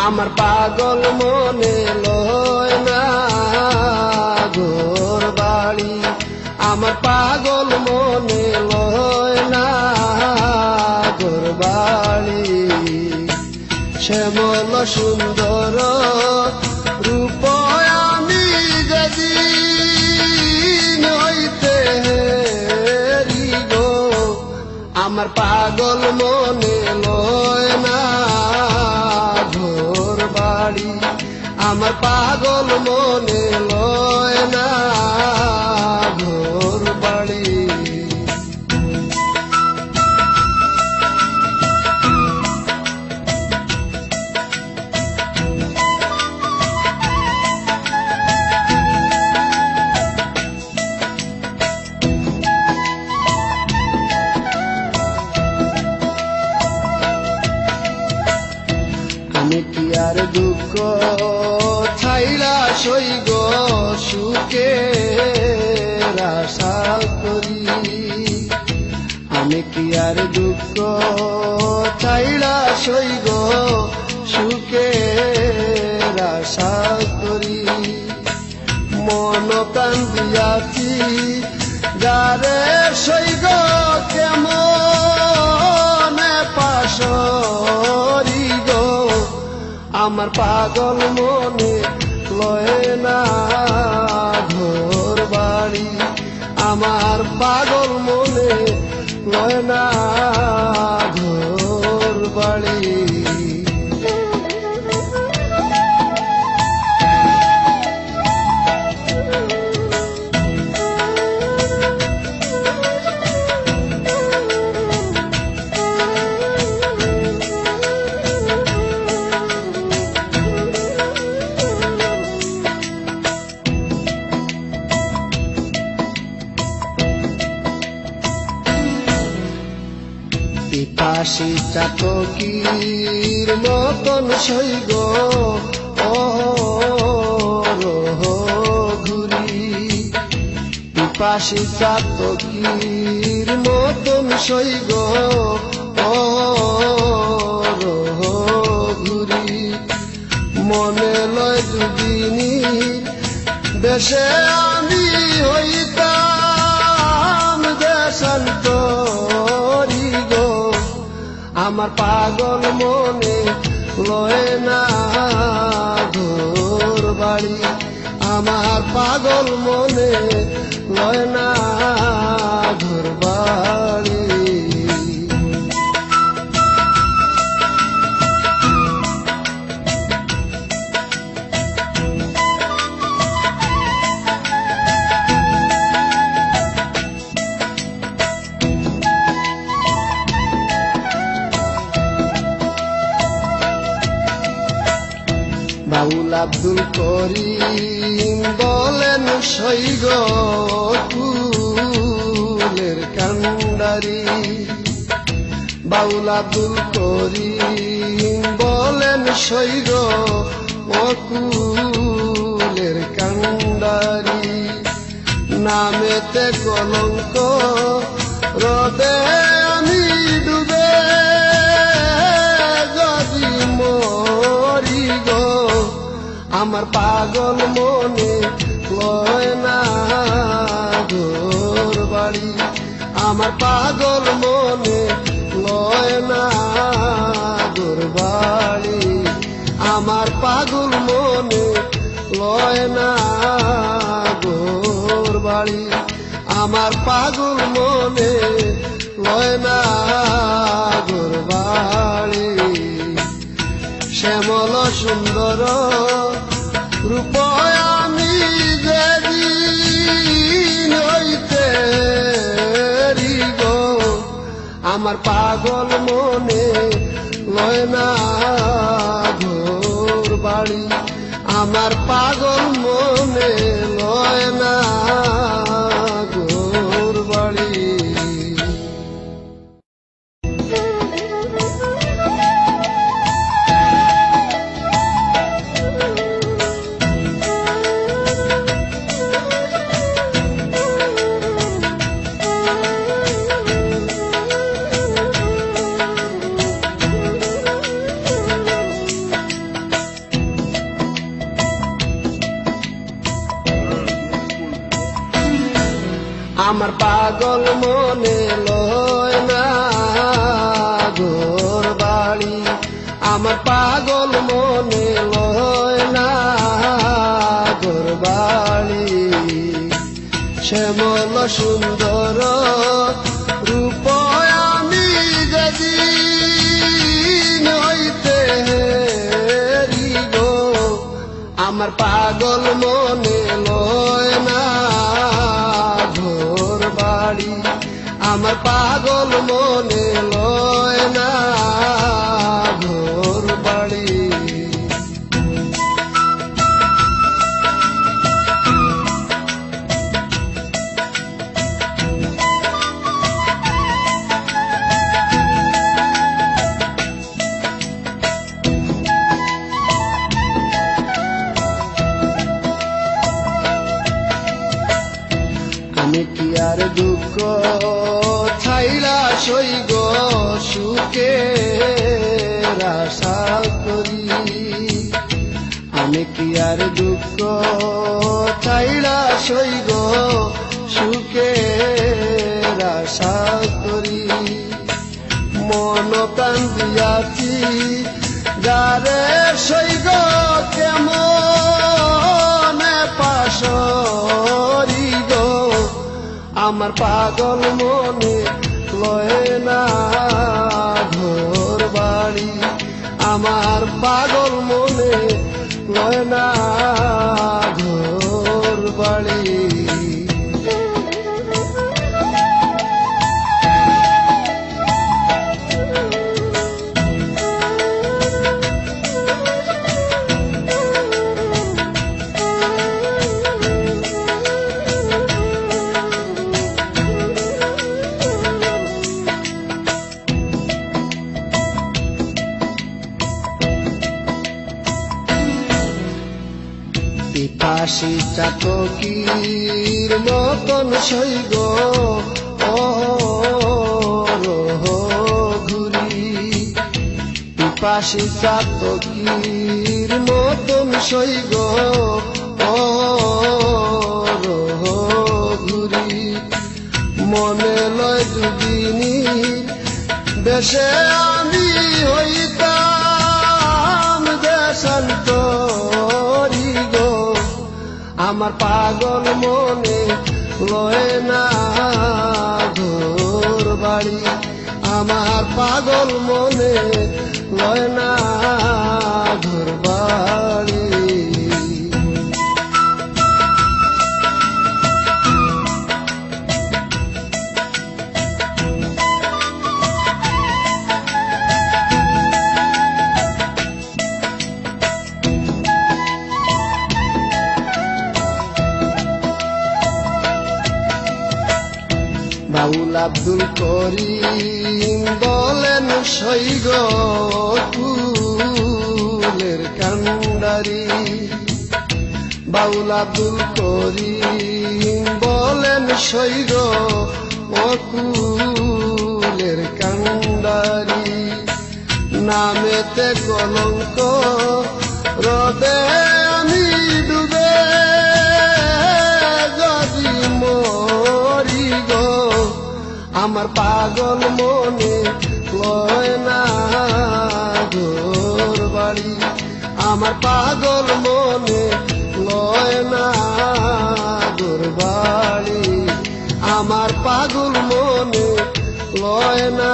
আমার পাগল মনে লয় না ঘর বাড়ি, আমার পাগল মনে লয় না ঘর বাড়ি। শ্যামল সুন্দর রূপ আমি যেদিন হইতে হেরিব, আমার পাগল মনে লয় না ঘর বাড়ি, আমার পাগল মনে লয় না ঘর বাড়ি। আমি কি আর দুঃখ ছাইরা সইগ সুখের আশা করি, আমি কি আর দুঃখ ছাইরা সইগ সুখের আশা করি। মন প্রাণ দিয়াছি যারে সইগ কেমন পাশরি গো, আমার পাগল মনে লয় না ঘর বাড়ি, আমার পাগল মনে লয় না ঘর বাড়ি। পিপাসী চাতকীর মতন সইগ ঘুরি, পিপাসী চাতকীর মতন সইগ ঘুরি। মনে লয় দুদিনী দেশে আমি হইতাম দেশান্তরি গো, আমার পাগল মনে লয় না ঘর বাড়ি, আমার পাগল মনে লয় না ঘর বাড়ি। বাউল আব্দুল করিম বলেন সইগ ফুলের কান্ডারি, বাউল আব্দুল করিম বলেন সইগ ফুলের কান্ডারি। নামেতে কলঙ্ক রদে আমি ডুবে যদি মরি গো, আমার পাগল মনে লয় না ঘর বাড়ি, আমার পাগল মনে লয় না ঘর বাড়ি, আমার পাগল মনে লয় না ঘর বাড়ি, আমার পাগল মনে লয় না ঘর বাড়ি। শ্যামল সুন্দর রূপ আমি যেদিন হইতে হেরিব, আমার পাগল মনে লয় না ঘর বাড়ি, আমার পাগল মনে লয় না ঘর বাড়ি। আমার পাগল মনে লয় না ঘর বাড়ি, আমার পাগল মনে লয় না ঘর বাড়ি। শ্যামল সুন্দর রূপ আমি যেদিন হইতে হেরি গো, আমার পাগল মনে লয় না ঘর বাড়ি, আমার পাগল মনে লয় না ঘর বাড়ি। আমি কি আর দুঃখ ছাইলা সইগ সুখের আশা করি, আমি কি আর দুঃখ ছাইলা সইগ সুখের আশা করি। মন প্রাণ দিয়াছি যারে সইগ কেমন পাশরি গো, আমার পাগল মনে লয় না ঘর বাড়ি, আমার পাগল মনে লয় না ঘর বাড়ি। পিপাসী চাতকীর মতন সইগ অহরহ ঘুরি, পিপাসী চাতকীর মতন সইগ অহরহ ঘুরি। মনে লয় দুদিনী দেশে আমি হইতাম দেশান্তরি গো, আমার পাগল মনে লয় না ঘর বাড়ি, আমার পাগল মনে লয় না ঘর বাড়ি। বাউল আব্দুল করিম বলেন সইগ ফুলের কান্ডারি, বাউল আব্দুল করিম বলেন সইগ ফুলের কান্ডারি। নামেতে কলঙ্ক রদে আমি ডুবে যদি মরি গো, আমার পাগল মনে লয় না ঘর বাড়ি, আমার পাগল মনে লয় না ঘর বাড়ি, আমার পাগল মনে লয় না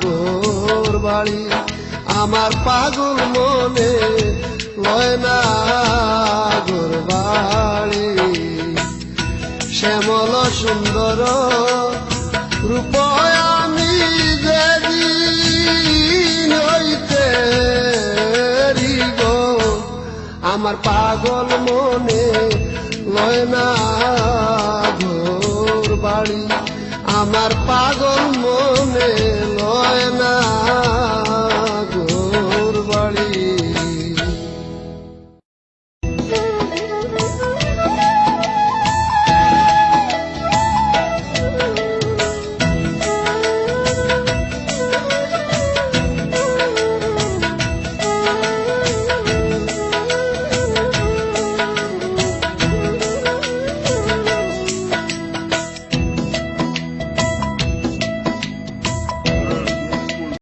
ঘর বাড়ি, আমার পাগল মনে লয় না ঘর বাড়ি। শ্যামল সুন্দর রূপ আমি যেদিন হইতে গো, আমার পাগল মনে লয় না